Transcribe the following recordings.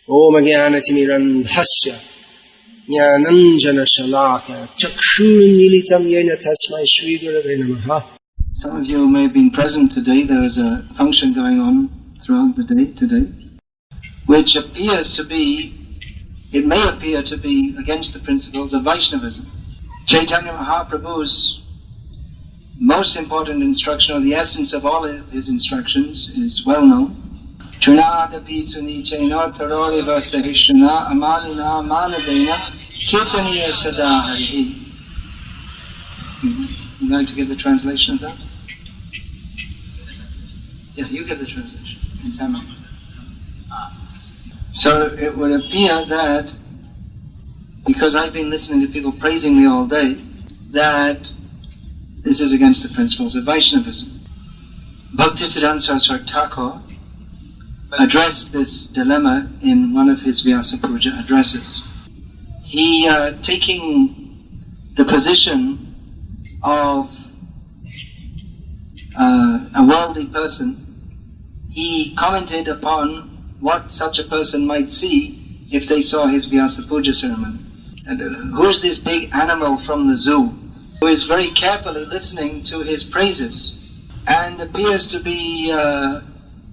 Om Jnana-timirandhasya Jnananjana-shalaka Chakshurmilitam Yena Tasmai Shri Gurave Namaha. Some of you may have been present today. There is a function going on throughout the day today, which appears to be, it may appear to be against the principles of Vaishnavism. Chaitanya Mahaprabhu's most important instruction, or the essence of all of his instructions, is well known. Chunadapi sunichena taroriva sahishana amalina manadena kirtaniya sada harihi. You'd like to give the translation of that? Yeah, you give the translation in Tami. So it would appear that, because I've been listening to people praising me all day, that this is against the principles of Vaishnavism. Bhaktisiddhanta Saraswati Thakur addressed this dilemma in one of his Vyasa-puja addresses. He, taking the position of a worldly person, he commented upon what such a person might see if they saw his Vyasa-puja ceremony. And, who is this big animal from the zoo who is very carefully listening to his praises and appears to be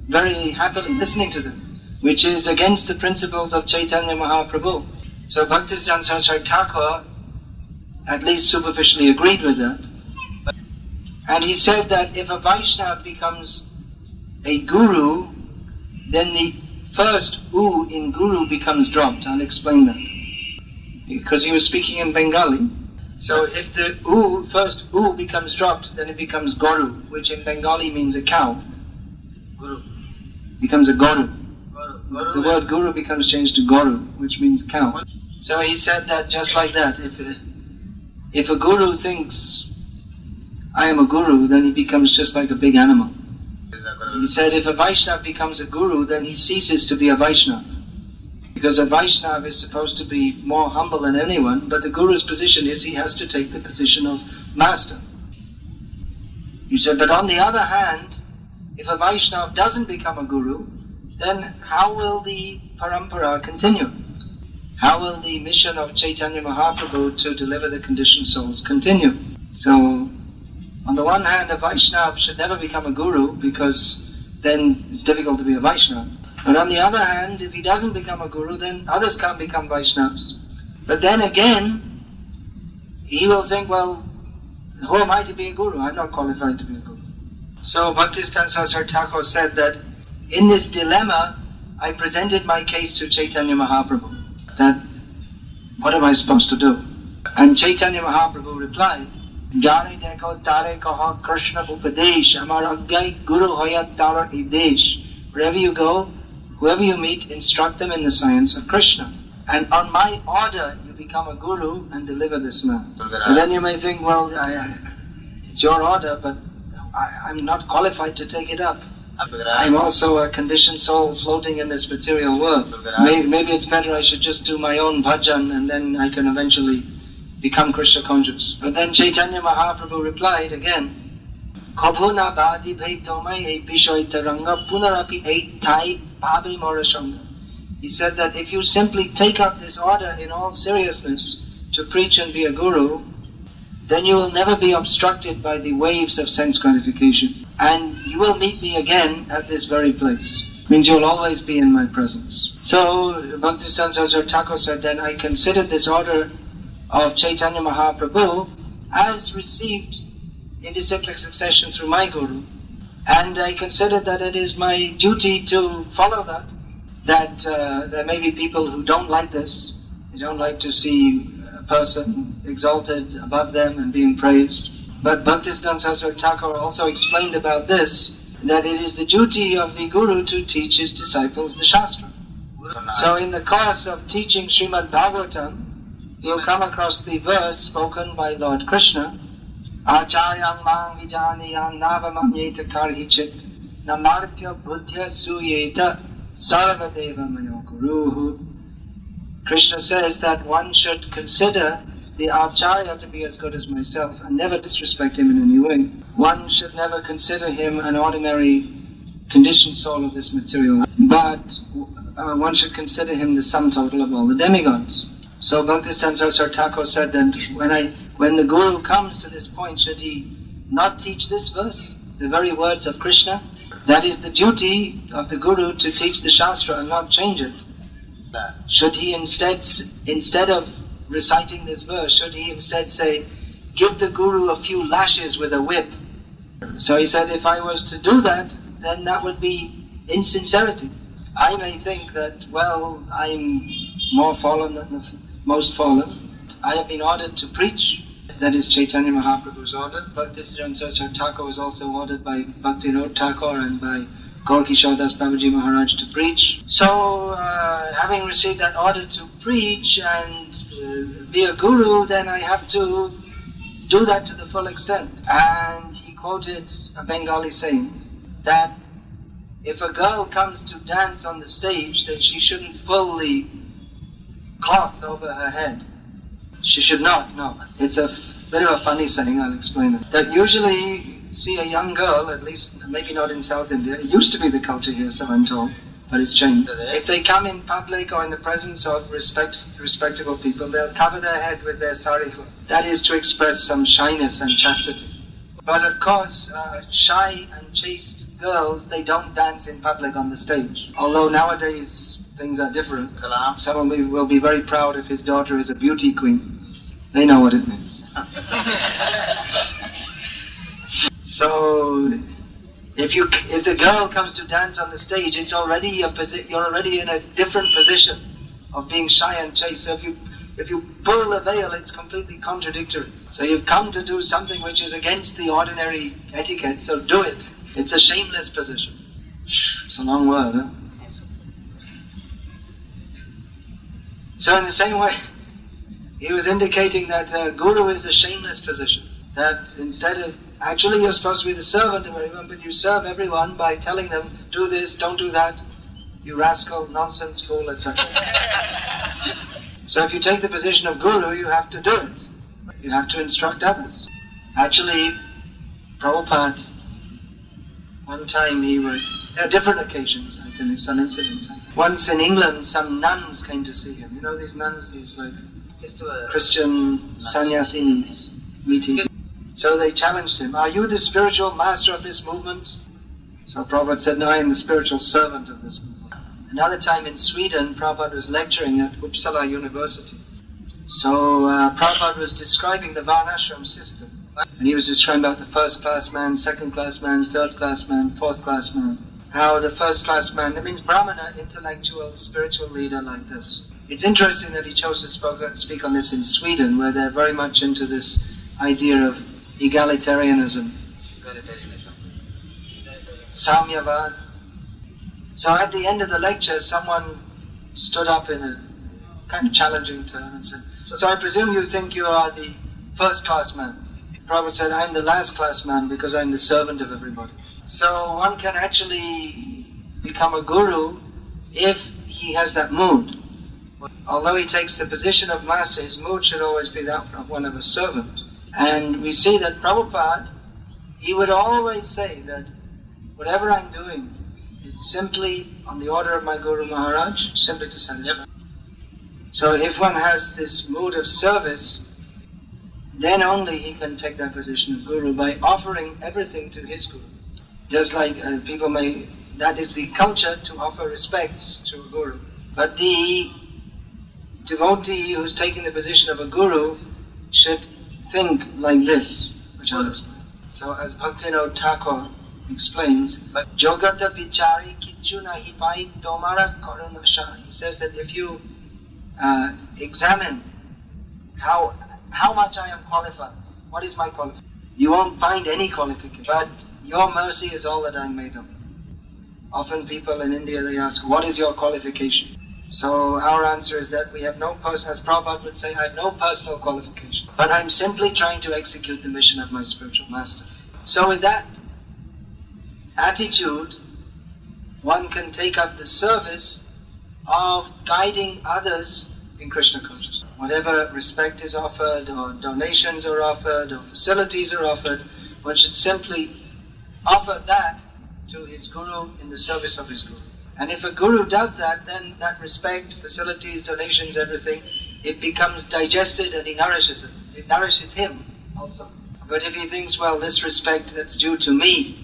very happily listening to them, which is against the principles of Chaitanya Mahaprabhu. So Bhaktisiddhanta Saraswati Thakur at least superficially agreed with that. And he said that if a Vaishnava becomes a guru, then the first U in guru becomes dropped. I'll explain that. Because he was speaking in Bengali. So if the first U becomes dropped, then it becomes Guru, which in Bengali means a cow. Guru. Becomes a Guru. The word Guru becomes changed to Guru, which means cow. So he said that just like that, if a guru thinks, I am a guru, then he becomes just like a big animal. He said if a Vaishnava becomes a guru, then he ceases to be a Vaishnava. Because a Vaishnava is supposed to be more humble than anyone, but the guru's position is he has to take the position of master. He said, but on the other hand, if a Vaishnava doesn't become a guru, then how will the parampara continue? How will the mission of Chaitanya Mahaprabhu to deliver the conditioned souls continue? So, on the one hand, a Vaishnava should never become a guru, because then it's difficult to be a Vaishnava. But on the other hand, if he doesn't become a guru, then others can't become Vaishnavas. But then again, he will think, well, who am I to be a guru? I'm not qualified to be a guru. So Bhaktisiddhanta Saraswati Thakur said that in this dilemma, I presented my case to Chaitanya Mahaprabhu, that what am I supposed to do? And Chaitanya Mahaprabhu replied, Jare dekho tare kaha Krishna upadesh, amar agyai guru hoyat tara idesh. Wherever you go, whoever you meet, instruct them in the science of Krishna. And on my order, you become a guru and deliver this man. And then you may think, well, it's your order, but I'm not qualified to take it up. I'm also a conditioned soul floating in this material world. Maybe it's better I should just do my own bhajan and then I can eventually become Krishna conscious. But then Chaitanya Mahaprabhu replied again, Kabhuna bhadi bhai tomai ei bishoy taranga punarapi ei thai bhabi morashanga. He said that if you simply take up this order in all seriousness to preach and be a guru, then you will never be obstructed by the waves of sense gratification. And you will meet me again at this very place. Means you will always be in my presence. So, Bhaktisiddhanta Saraswati Thakur said, then I considered this order of Chaitanya Mahaprabhu as received in disciplic succession through my guru. And I considered that it is my duty to follow that. That there may be people who don't like this. They don't like to see a person exalted above them and being praised. But Bhaktisiddhanta Saraswati Thakur also explained about this, that it is the duty of the Guru to teach his disciples the Shastra. So in the course of teaching Srimad Bhagavatam, you'll come across the verse spoken by Lord Krishna, Acharyam mang vijaniyam navamanyeta karhichit namartya buddhya suyeta sarvadeva mayo guruhu. Krishna says that one should consider the Acharya to be as good as myself and never disrespect him in any way. One should never consider him an ordinary conditioned soul of this material, but one should consider him the sum total of all the demigods. So Bhaktisiddhanta Saraswati Thakur said that when the Guru comes to this point, should he not teach this verse, the very words of Krishna? That is the duty of the Guru, to teach the Shastra and not change it. Should he instead of reciting this verse, should he instead say, give the Guru a few lashes with a whip? So he said, if I was to do that, then that would be insincerity. I may think that, well, I'm more fallen than the most fallen. I have been ordered to preach. That is Chaitanya Mahaprabhu's order. Bhaktisiddhanta Saraswati Thakur was also ordered by Bhaktivinoda Thakur and by Gaur-Kishore Das Babaji Maharaj to preach. So, having received that order to preach and be a guru, then I have to do that to the full extent. And he quoted a Bengali saying that if a girl comes to dance on the stage, then she shouldn't pull the cloth over her head. She should not, no. It's a bit of a funny saying, I'll explain it. That usually see a young girl, at least maybe not in South India, it used to be the culture here, so I'm told, but it's changed. If they come in public or in the presence of respectable people, they'll cover their head with their sari cloth. That is to express some shyness and chastity. But of course, shy and chaste girls, they don't dance in public on the stage. Although nowadays things are different. Someone will be very proud if his daughter is a beauty queen. They know what it means. So, if the girl comes to dance on the stage, you're already in a different position of being shy and chaste. So if you pull the veil, it's completely contradictory. So you've come to do something which is against the ordinary etiquette, so do it. It's a shameless position. It's a long word, huh? So in the same way, he was indicating that Guru is a shameless position. That instead of, actually you're supposed to be the servant of everyone, but you serve everyone by telling them, do this, don't do that, you rascal, nonsense, fool, etc. So if you take the position of Guru, you have to do it. You have to instruct others. Actually, Prabhupada, one time there are different occasions, I think, some incidents. Once in England, some nuns came to see him. You know these nuns, these like Christian sannyasinis meeting. So they challenged him, are you the spiritual master of this movement? So Prabhupada said, no, I am the spiritual servant of this movement. Another time in Sweden, Prabhupada was lecturing at Uppsala University. So Prabhupada was describing the Varnashram system. And he was describing about the first class man, second class man, third class man, fourth class man. How the first class man, that means Brahmana, intellectual, spiritual leader like this. It's interesting that he chose to speak on this in Sweden, where they're very much into this idea of egalitarianism. Samyavad. So at the end of the lecture, someone stood up in a kind of challenging tone and said, so I presume you think you are the first class man. Prabhupada said, I'm the last class man because I'm the servant of everybody. So one can actually become a guru if he has that mood. Although he takes the position of master, his mood should always be that of one of a servant. And we see that Prabhupada, he would always say that whatever I'm doing, it's simply on the order of my Guru Maharaj, simply to satisfy. So if one has this mood of service, then only he can take that position of Guru by offering everything to his Guru. Just like people that is the culture to offer respects to a Guru. But the devotee who's taking the position of a Guru should think like this, which I'll explain. So as Bhaktivinoda Thakur explains, Jogata Vichari Kichu Nahi Pai Tomara Koranasha. He says that if you examine how much I am qualified, what is my qualification, you won't find any qualification, but your mercy is all that I'm made of. Often people in India, they ask, what is your qualification? So our answer is that we have no as Prabhupada would say, I have no personal qualification, but I'm simply trying to execute the mission of my spiritual master. So with that attitude, one can take up the service of guiding others in Krishna consciousness. Whatever respect is offered, or donations are offered, or facilities are offered, one should simply offer that to his Guru in the service of his Guru. And if a guru does that, then that respect, facilities, donations, everything, it becomes digested and he nourishes it. It nourishes him also. But if he thinks, well, this respect that's due to me,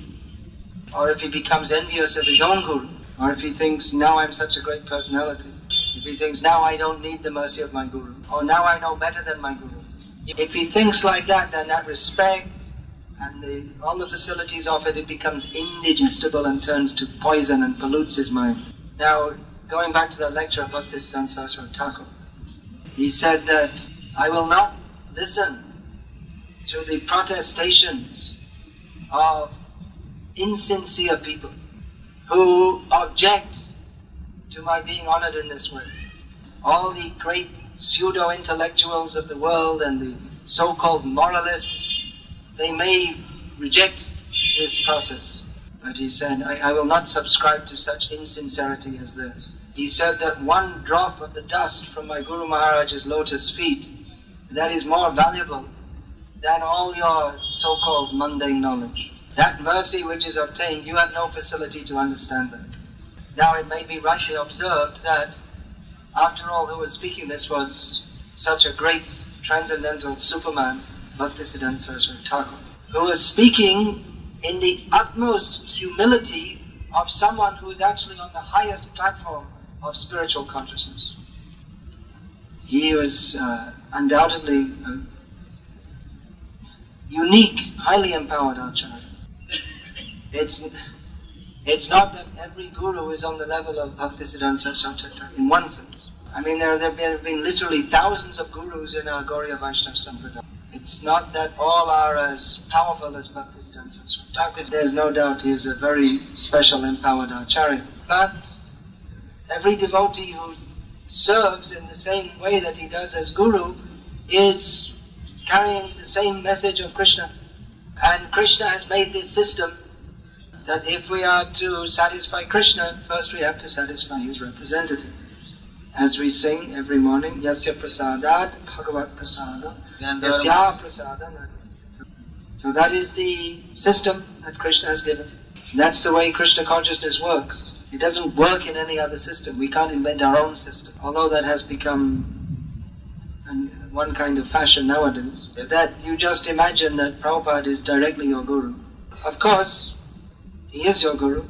or if he becomes envious of his own guru, or if he thinks, now I'm such a great personality, if he thinks, now I don't need the mercy of my guru, or now I know better than my guru, if he thinks like that, then that respect and all the facilities of it becomes indigestible and turns to poison and pollutes his mind. Now, going back to the lecture of Bhaktisiddhanta Saraswati Thakur, he said that I will not listen to the protestations of insincere people who object to my being honored in this way. All the great pseudo-intellectuals of the world and the so-called moralists, they may reject this process. But he said, I will not subscribe to such insincerity as this. He said that one drop of the dust from my Guru Maharaj's lotus feet, that is more valuable than all your so-called mundane knowledge. That mercy which is obtained, you have no facility to understand that. Now it may be rightly observed that, after all, who was speaking this was such a great transcendental superman, Bhaktisiddhanta Saraswati Thakur, who was speaking in the utmost humility of someone who is actually on the highest platform of spiritual consciousness. He was undoubtedly a unique, highly empowered Acharya. It's not that every guru is on the level of Bhaktisiddhanta Saraswati Thakur in one sense. I mean, there have been literally thousands of gurus in our Gauriya Vaishnava Sampradaya. It's not that all are as powerful as Bhaktisiddhanta Saraswati Thakur. There's no doubt he is a very special, empowered Acharya. But every devotee who serves in the same way that he does as guru is carrying the same message of Krishna. And Krishna has made this system that if we are to satisfy Krishna, first we have to satisfy his representative. As we sing every morning, Yasya Prasadat Bhagavat Prasada, Yasya Prasada. So that is the system that Krishna has given. That's the way Krishna consciousness works. It doesn't work in any other system. We can't invent our own system. Although that has become one kind of fashion nowadays. That you just imagine that Prabhupada is directly your guru. Of course, he is your guru.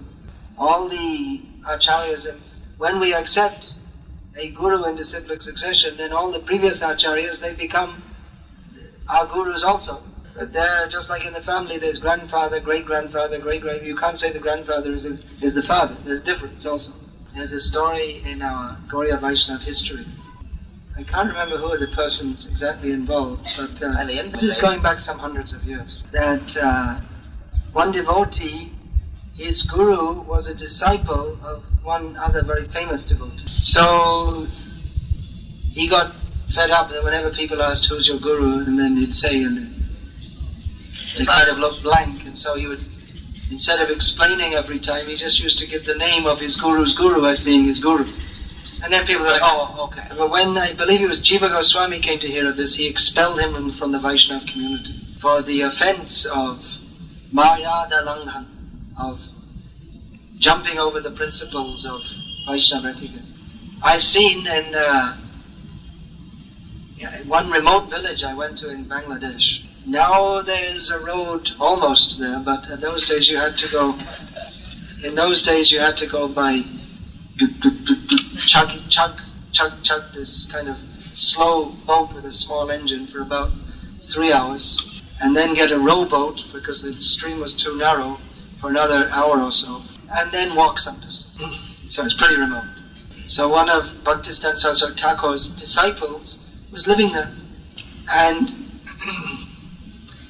All the acharyas, when we accept a guru in disciplic succession, then all the previous acharyas, they become our gurus also. But they're just like in the family, there's grandfather, great-grandfather, great-grand. You can't say the grandfather is the father. There's a difference also. There's a story in our Gauriya Vaishnava history. I can't remember who are the persons exactly involved, but this is going back some hundreds of years. That one devotee, his guru was a disciple of one other very famous devotee. So he got fed up that whenever people asked, who's your guru, and then he'd say, and they kind of looked blank, and so he would, instead of explaining every time, he just used to give the name of his guru's guru as being his guru. And then people were like, oh, okay. But when, I believe it was Jiva Goswami came to hear of this, he expelled him from the Vaishnava community for the offense of Maryada Langhan, of jumping over the principles of Vaishnava etiquette. I've seen in one remote village I went to in Bangladesh. Now there's a road almost there, but in those days you had to go by chug, this kind of slow boat with a small engine for about 3 hours, and then get a rowboat because the stream was too narrow for another hour or so, and then walk some distance. So it's pretty remote. So one of Bhaktisiddhanta Saraswati Thakur's disciples was living there, and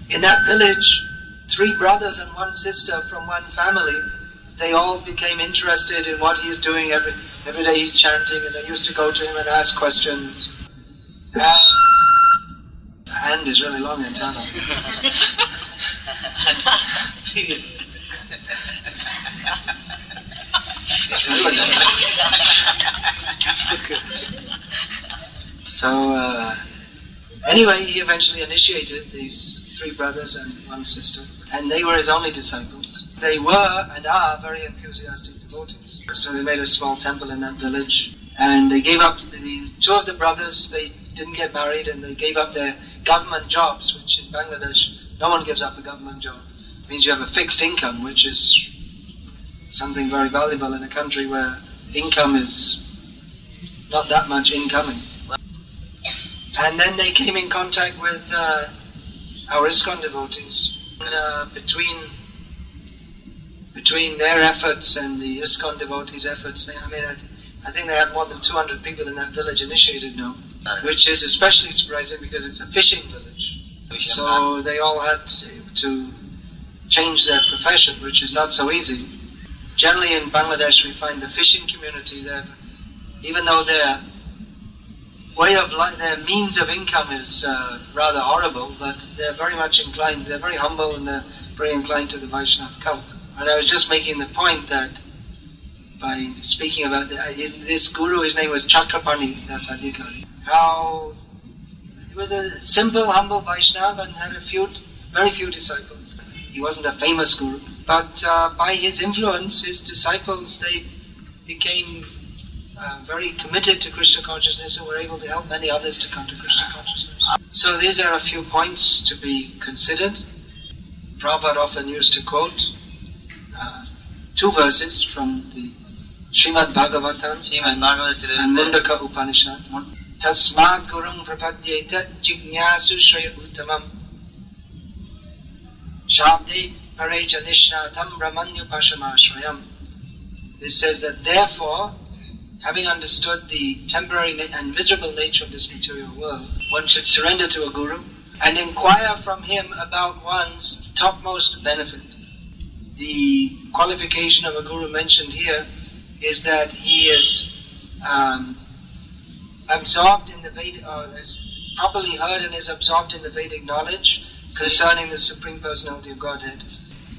in that village, 3 brothers and 1 sister from one family, they all became interested in what he is doing. Every day he's chanting, and they used to go to him and ask questions. And the hand is really long in Tami. So, anyway, he eventually initiated these 3 brothers and 1 sister, and they were his only disciples. They were and are very enthusiastic devotees. So they made a small temple in that village. And they gave up, two of the brothers, they didn't get married and they gave up their government jobs, which in Bangladesh, no one gives up a government job. It means you have a fixed income, which is something very valuable in a country where income is not that much incoming. And then they came in contact with our ISKCON devotees. Between their efforts and the ISKCON devotees' efforts, I think they have more than 200 people in that village initiated now, which is especially surprising because it's a fishing village. So they all had to change their profession, which is not so easy. Generally in Bangladesh we find the fishing community, even though their way of life, their means of income is rather horrible, but they're very much inclined, they're very humble and they're very inclined to the Vaishnava cult. And I was just making the point that by speaking about this guru, his name was Chakrapani Dasadikari, how he was a simple, humble Vaishnava and had very few disciples. He wasn't a famous guru, but by his influence, his disciples, they became very committed to Krishna consciousness and were able to help many others to come to Krishna consciousness. So these are a few points to be considered. Prabhupada often used to quote two verses from the Srimad Bhagavatam and Mundaka Upanishad. Tasmad Gurung Prapadyeta Jignasu Shraya Uttamam Shabde Pareja Nishnatam Brahmanyu Pashamashrayam. This says that therefore, having understood the temporary and miserable nature of this material world, one should surrender to a guru and inquire from him about one's topmost benefit. The qualification of a guru mentioned here is that he is absorbed in the Vedic, or is properly heard and is absorbed in the Vedic knowledge concerning the Supreme Personality of Godhead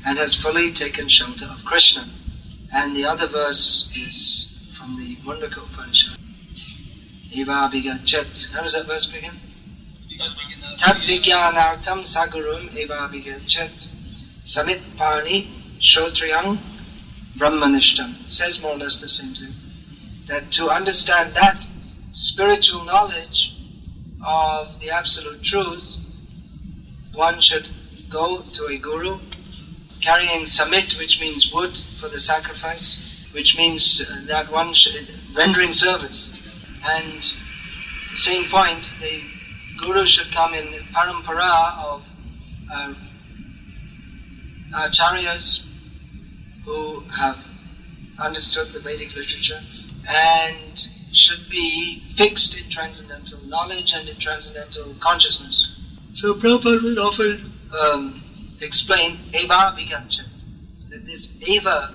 and has fully taken shelter of Krishna. And the other verse is from the Mundaka Upanishad. Eva Bigachet. How does that verse begin? Tad Vigyanartam Sagurum Eva Bigachet Samit Pani Shrotriyam Brahmanishtam. Says more or less the same thing. That to understand that spiritual knowledge of the absolute truth, one should go to a guru carrying samit, which means wood for the sacrifice, which means that one should rendering service. And the same point, the guru should come in parampara of acharyas who have understood the Vedic literature and should be fixed in transcendental knowledge and in transcendental consciousness. So Prabhupada would often explain Eva Vigachet, that this Eva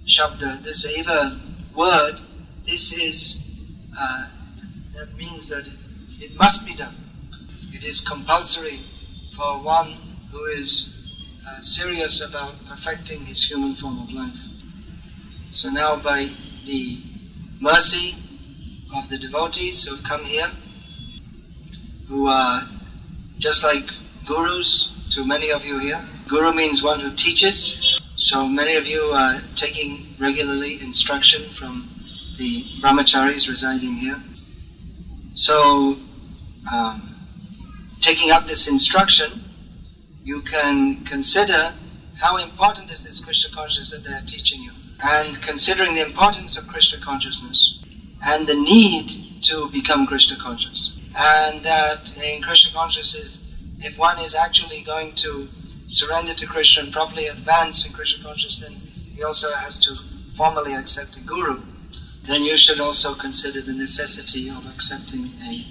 Shabda, this Eva word, this is, that means that it must be done. It is compulsory for one who is serious about perfecting his human form of life. So now by the mercy of the devotees who have come here, who are just like gurus to many of you here. Guru means one who teaches. So many of you are taking regularly instruction from the brahmacharis residing here. So, taking up this instruction, you can consider how important is this Krishna consciousness that they are teaching you. And considering the importance of Krishna consciousness and the need to become Krishna conscious. And that in Krishna consciousness, if one is actually going to surrender to Krishna and properly advance in Krishna consciousness, then he also has to formally accept a guru. Then you should also consider the necessity of accepting a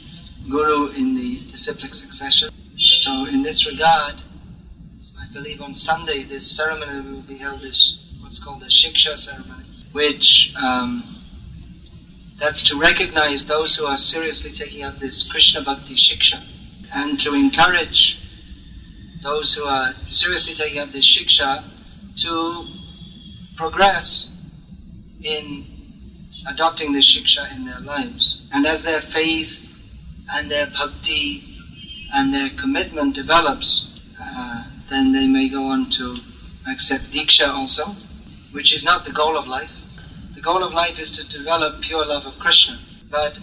guru in the disciplic succession. So in this regard, I believe on Sunday this ceremony will be held, this what's called the Shiksha ceremony, which that's to recognize those who are seriously taking up this Krishna Bhakti Shiksha, and to encourage those who are seriously taking up this Shiksha to progress in adopting this Shiksha in their lives. And as their faith and their bhakti and their commitment develops, then they may go on to accept Diksha also, which is not the goal of life. The goal of life is to develop pure love of Krishna, but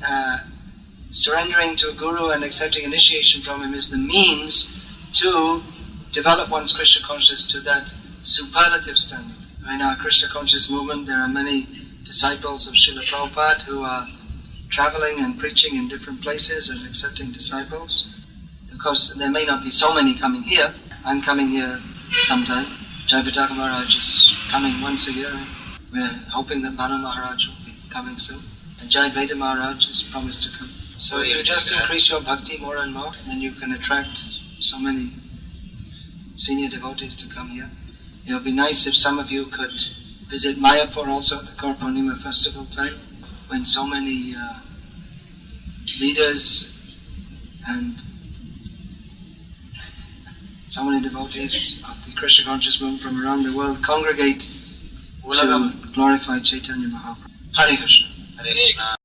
surrendering to a guru and accepting initiation from him is the means to develop one's Krishna consciousness to that superlative standard. In our Krishna conscious movement, there are many disciples of Srila Prabhupada who are traveling and preaching in different places and accepting disciples. Of course, there may not be so many coming here. I'm coming here sometime. Jayapataka Maharaj is coming once a year. We're hoping that Manu Maharaj will be coming soon. And Jayadvaita Maharaj has promised to come. So if you just increase your bhakti more and more, then you can attract so many senior devotees to come here. It would be nice if some of you could visit Mayapur also at the Gaur Purnima festival time, when so many leaders and so many devotees of the Krishna conscious movement from around the world congregate to glorify Chaitanya Mahaprabhu. Hare Krishna. Hare Krishna.